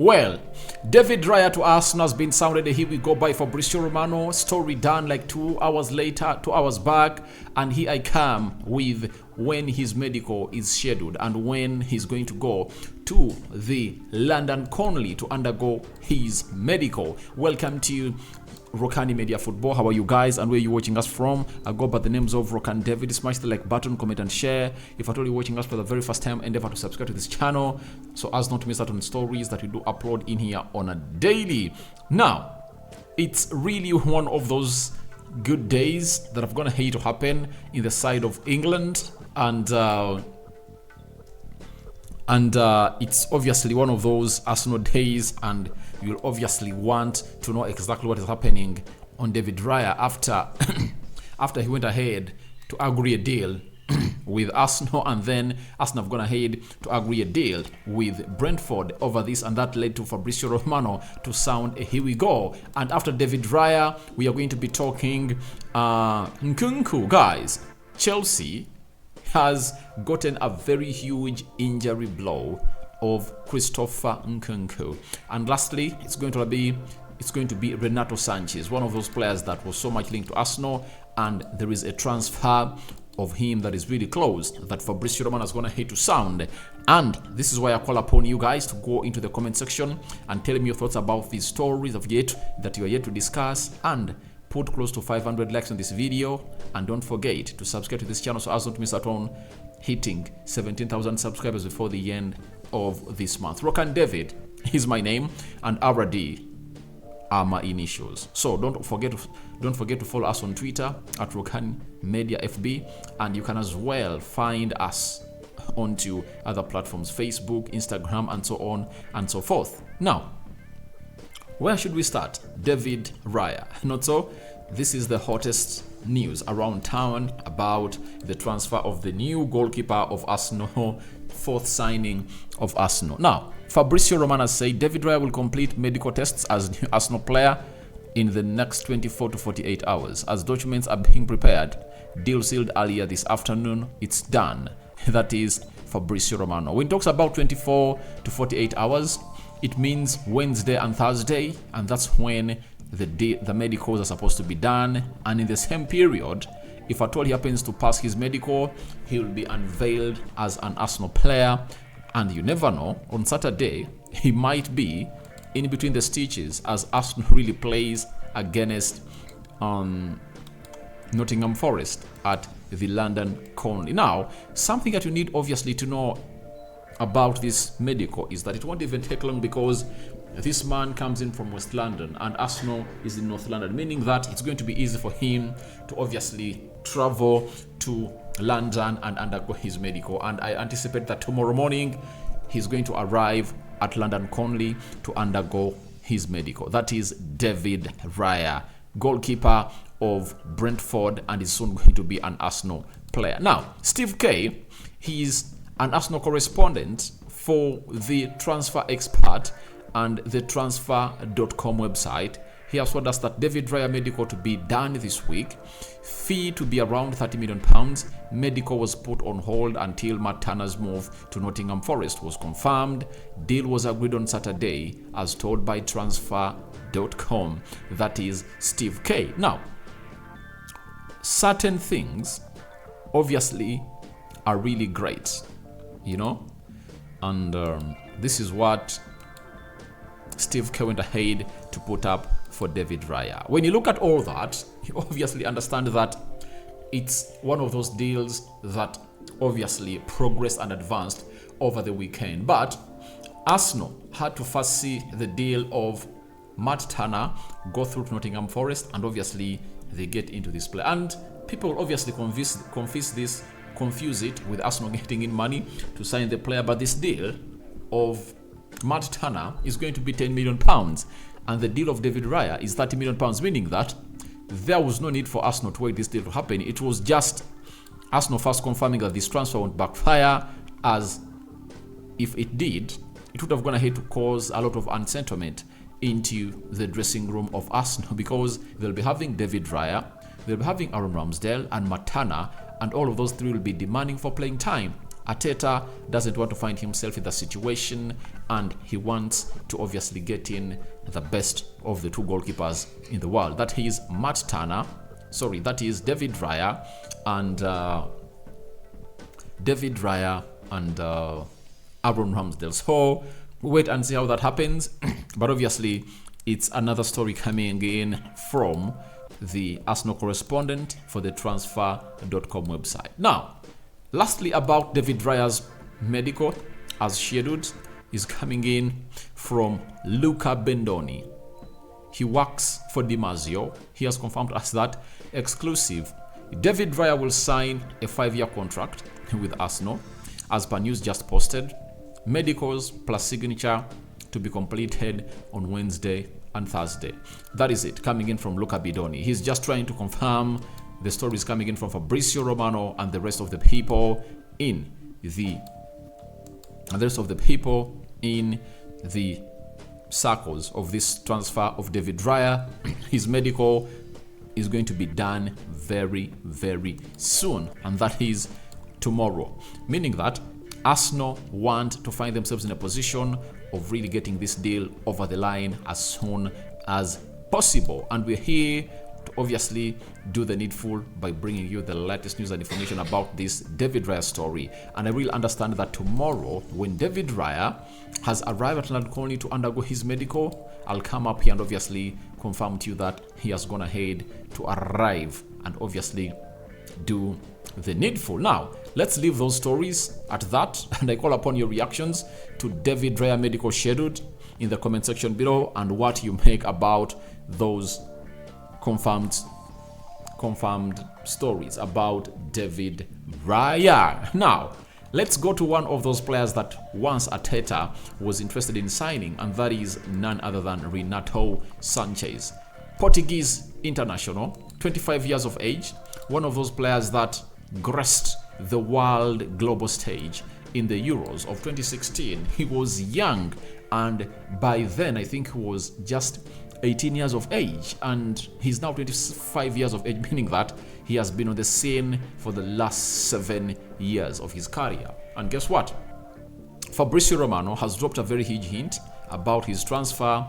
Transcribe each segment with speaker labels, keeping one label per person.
Speaker 1: Well, David Raya to Arsenal has been sounded. Here we go by Fabrizio Romano. Story done like 2 hours later, 2 hours back. And here I come with when his medical is scheduled and when he's going to go to the London Conley to undergo his medical. Welcome to Rokani Media Football. How are you guys and where are you watching us from? I go by the names of Rokani David. Smash the like button, comment and share. If at all you're watching us for the very first time, endeavor to subscribe to this channel so as not to miss out on stories that we do upload in here on a daily. Now, it's really one of those good days that I'm gonna hate to happen in the side of England, and it's obviously one of those Arsenal days, and you'll obviously want to know exactly what is happening on David Raya after he went ahead to agree a deal with Arsenal, and then Arsenal have gone ahead to agree a deal with Brentford over this, and that led to Fabrizio Romano to sound here we go. And after David Raya, we are going to be talking Nkunku. Guys, Chelsea has gotten a very huge injury blow of Christopher Nkunku. And lastly, it's going to be Renato Sanchez, one of those players that was so much linked to Arsenal, and there is a transfer of him that is really close that Fabrizio Romano is going to hate to sound. And this is why I call upon you guys to go into the comment section and tell me your thoughts about these stories that you are yet to discuss, and put close to 500 likes on this video, and don't forget to subscribe to this channel so as not to miss out on hitting 17,000 subscribers before the end of this month. Rokani David is my name, and RD are my initials. So don't forget to follow us on Twitter at Rokani Media FB, and you can as well find us onto other platforms, Facebook, Instagram, and so on and so forth. Now, where should we start? David Raya. Not so? This is the hottest news around town about the transfer of the new goalkeeper of Arsenal, fourth signing of Arsenal. Now, Fabrizio Romano said David Raya will complete medical tests as new Arsenal player in the next 24 to 48 hours. As documents are being prepared, deal sealed earlier this afternoon, it's done. That is Fabrizio Romano. When he talks about 24 to 48 hours, it means Wednesday and Thursday, and that's when the medicals are supposed to be done. And in the same period, if at all he happens to pass his medical, he will be unveiled as an Arsenal player. And you never know, on Saturday, he might be in between the stitches as Arsenal really plays against Nottingham Forest at the London Conley. Now, something that you need obviously to know about this medical is that it won't even take long, because this man comes in from West London and Arsenal is in North London, meaning that it's going to be easy for him to obviously travel to London and undergo his medical. And I anticipate that tomorrow morning he's going to arrive at London Conley to undergo his medical. That is David Raya, goalkeeper of Brentford, and is soon going to be an Arsenal player. Now, Steve K, he's an Arsenal correspondent for the Transfer Expert and the transfer.com website. He has told us that David Raya medical to be done this week, fee to be around £30 million. Medical was put on hold until Matt Turner's move to Nottingham Forest was confirmed. Deal was agreed on Saturday, as told by transfer.com. That is Steve K. Now, certain things obviously are really great, you know, and this is what Steve K went ahead to put up for David Raya. When you look at all that, you obviously understand that it's one of those deals that obviously progressed and advanced over the weekend. But Arsenal had to first see the deal of Matt Turner go through to Nottingham Forest, and obviously they get into this play. And people obviously confuse it with Arsenal getting in money to sign the player, but this deal of Matt Turner is going to be £10 million, and the deal of David Raya is £30 million, meaning that there was no need for Arsenal to wait this deal to happen. It was just Arsenal first confirming that this transfer won't backfire, as if it did, it would have gone ahead to cause a lot of unsentiment into the dressing room of Arsenal, because they'll be having David Raya, they'll be having Aaron Ramsdale and Matt Turner, and all of those three will be demanding for playing time. Arteta doesn't want to find himself in the situation, and he wants to obviously get in the best of the two goalkeepers in the world. That is David Raya and Aaron Ramsdale. So wait and see how that happens. But obviously, it's another story coming in from the Arsenal correspondent for the transfer.com website. Now, lastly, about David Raya's medical, as scheduled, is coming in from Luca Bendoni. He works for Di Marzio. He has confirmed us that exclusive. David Raya will sign a 5-year contract with Arsenal, as per news just posted. Medicals plus signature to be completed on Wednesday and Thursday. That is it, coming in from Luca Bidoni. He's just trying to confirm the stories coming in from Fabrizio Romano and the rest of the people in the circles of this transfer of David Raya. His medical is going to be done very, very soon, and that is tomorrow, meaning that Arsenal want to find themselves in a position of really getting this deal over the line as soon as possible. And we're here to obviously do the needful by bringing you the latest news and information about this David Raya story. And I really understand that tomorrow, when David Raya has arrived at London Colony to undergo his medical, I'll come up here and obviously confirm to you that he has gone ahead to arrive and obviously do the needful. Now, let's leave those stories at that, and I call upon your reactions to David Raya medical scheduled in the comment section below, and what you make about those confirmed stories about David Raya. Now, let's go to one of those players that once Arteta was interested in signing, and that is none other than Renato Sanchez. Portuguese international, 25 years of age, one of those players that graced the world global stage in the Euros of 2016. He was young, and by then I think he was just 18 years of age, and he's now 25 years of age, meaning that he has been on the scene for the last 7 years of his career. And guess what? Fabrizio Romano has dropped a very huge hint about his transfer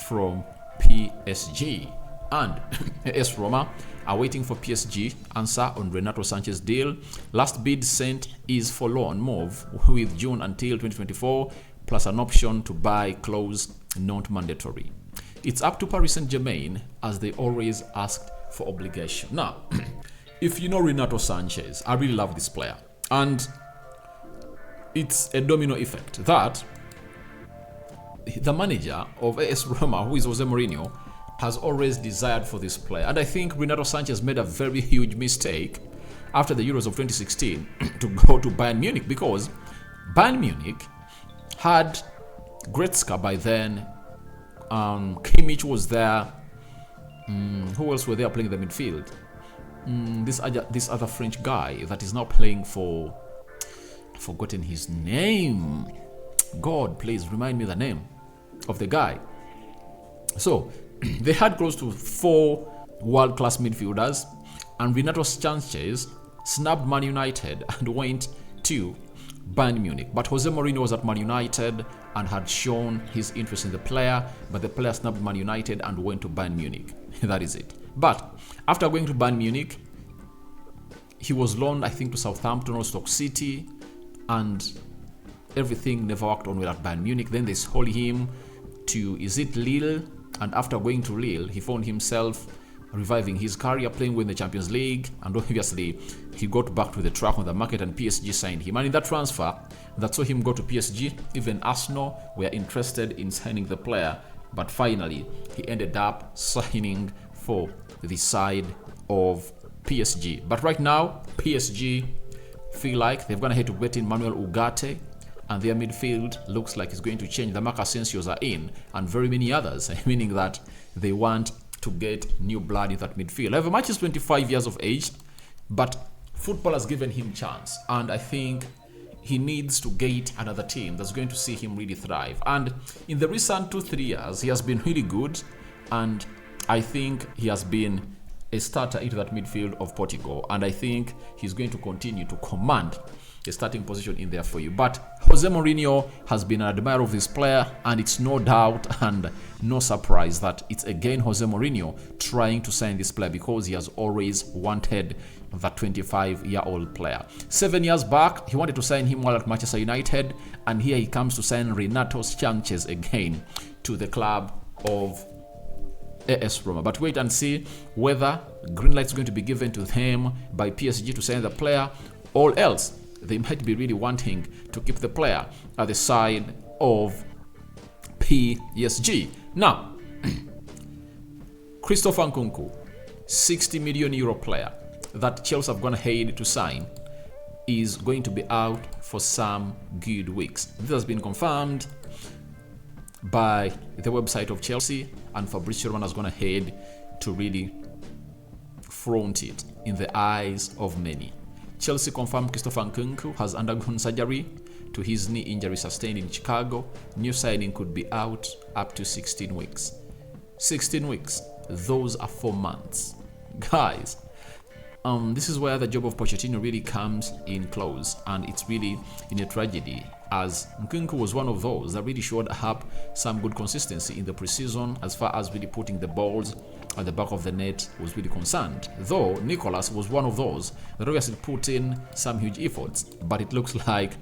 Speaker 1: from PSG, and AS Roma are waiting for PSG answer on Renato Sanchez deal. Last bid sent is for loan move with June until 2024, plus an option to buy clause not mandatory. It's up to Paris Saint-Germain, as they always asked for obligation. Now, if you know Renato Sanchez, I really love this player, and it's a domino effect that the manager of AS Roma, who is Jose Mourinho, has always desired for this player. And I think Renato Sanchez made a very huge mistake after the Euros of 2016 to go to Bayern Munich, because Bayern Munich had Gretzka by then, Kimmich was there, who else were there playing the midfield? This other French guy that is now playing for, I've forgotten his name. God, please remind me the name of the guy. So they had close to 4 world-class midfielders, and Renato Sanchez snubbed Man United and went to Bayern Munich. But Jose Mourinho was at Man United and had shown his interest in the player, but the player snubbed Man United and went to Bayern Munich. That is it. But after going to Bayern Munich, he was loaned, I think, to Southampton or Stoke City, and everything never worked on well at Bayern Munich. Then they sold him to, is it Lille? And after going to Lille, he found himself reviving his career, playing with the Champions League, and obviously he got back to the track on the market, and PSG signed him. And in that transfer that saw him go to PSG, even Arsenal were interested in signing the player, but finally he ended up signing for the side of PSG. But right now, PSG feel like they've gone ahead to get in Manuel Ugarte, and their midfield looks like it's going to change. The Marc Asensios are in, and very many others, meaning that they want to get new blood in that midfield. However, March is 25 years of age, but football has given him chance, and I think he needs to get another team that's going to see him really thrive. And in the recent 2-3 years, he has been really good, and I think he has been a starter into that midfield of Portugal, and I think he's going to continue to command a starting position in there for you. But Jose Mourinho has been an admirer of this player, and it's no doubt and no surprise that it's again Jose Mourinho trying to sign this player, because he has always wanted that 25-year-old player. 7 years back, he wanted to sign him while at Manchester United, and here he comes to sign Renato Sanchez again to the club of AS Roma. But wait and see whether green light is going to be given to them by PSG to sign the player, or else they might be really wanting to keep the player at the side of PSG. Now, Christopher Nkunku, 60 million euro player that Chelsea have gone ahead to sign, is going to be out for some good weeks. This has been confirmed by the website of Chelsea, and Fabrizio Romano has gone ahead to really front it in the eyes of many. Chelsea confirmed Christopher Nkunku has undergone surgery to his knee injury sustained in Chicago. New signing could be out up to 16 weeks. 16 weeks. Those are 4 months. Guys, this is where the job of Pochettino really comes in close, and it's really in a tragedy, as Nkunku was one of those that really showed up some good consistency in the preseason as far as really putting the balls at the back of the net was really concerned. Though Nicolas was one of those that obviously put in some huge efforts, but it looks like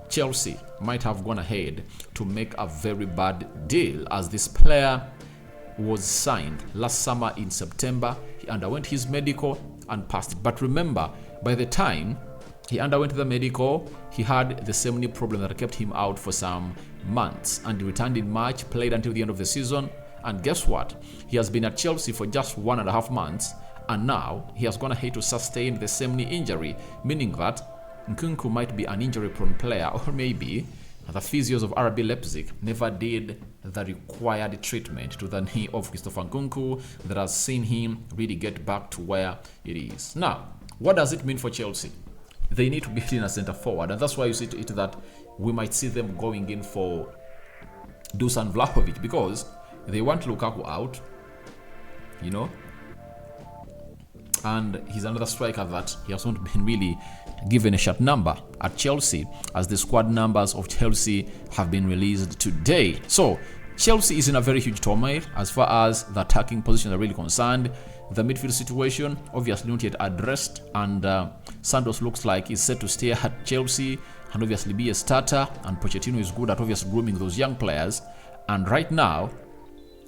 Speaker 1: Chelsea might have gone ahead to make a very bad deal, as this player was signed last summer in September. He underwent his medical and passed it. But remember, by the time he underwent the medical, he had the same knee problem that kept him out for some months, and he returned in March, played until the end of the season, and guess what? He has been at Chelsea for just 1.5 months, and now he has gone ahead to sustain the same knee injury, meaning that Nkunku might be an injury-prone player, or maybe the physios of RB Leipzig never did the required treatment to the knee of Christopher Nkunku that has seen him really get back to where it is. Now, what does it mean for Chelsea? They need to be in a centre forward, and that's why you see to it that we might see them going in for Dusan Vlahovic, because they want Lukaku out, you know, and he's another striker that he has not been really given a shot number at Chelsea, as the squad numbers of Chelsea have been released today. So Chelsea is in a very huge turmoil as far as the attacking positions are really concerned. The midfield situation obviously not yet addressed, and Santos looks like he's set to stay at Chelsea and obviously be a starter, and Pochettino is good at obviously grooming those young players. And right now,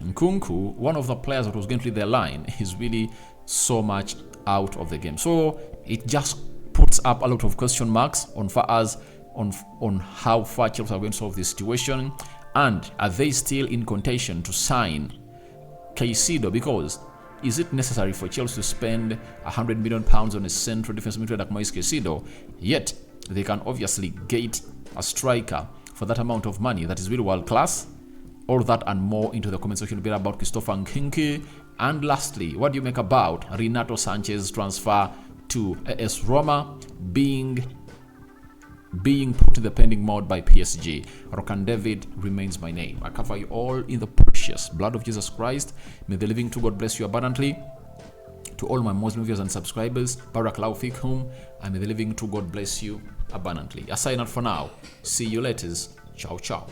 Speaker 1: Nkunku, one of the players that was going to lead their line, is really so much out of the game. So it just puts up a lot of question marks on how far Chelsea are going to solve this situation, and are they still in contention to sign Caicedo? Because is it necessary for Chelsea to spend £100 million on a central defensive midfielder like Moise Caicedo, yet they can obviously get a striker for that amount of money that is really world class? All that and more into the comment section a bit about Christopher Nkunku. And lastly, what do you make about Renato Sanchez transfer to AS Roma being put in the pending mode by PSG? Rokani David remains my name. I cover you all in the precious blood of Jesus Christ. May the living true God bless you abundantly. To all my Muslim viewers and subscribers, Barakallahu fikum, and may the living true God bless you abundantly. I sign out for now. See you later. Ciao, ciao.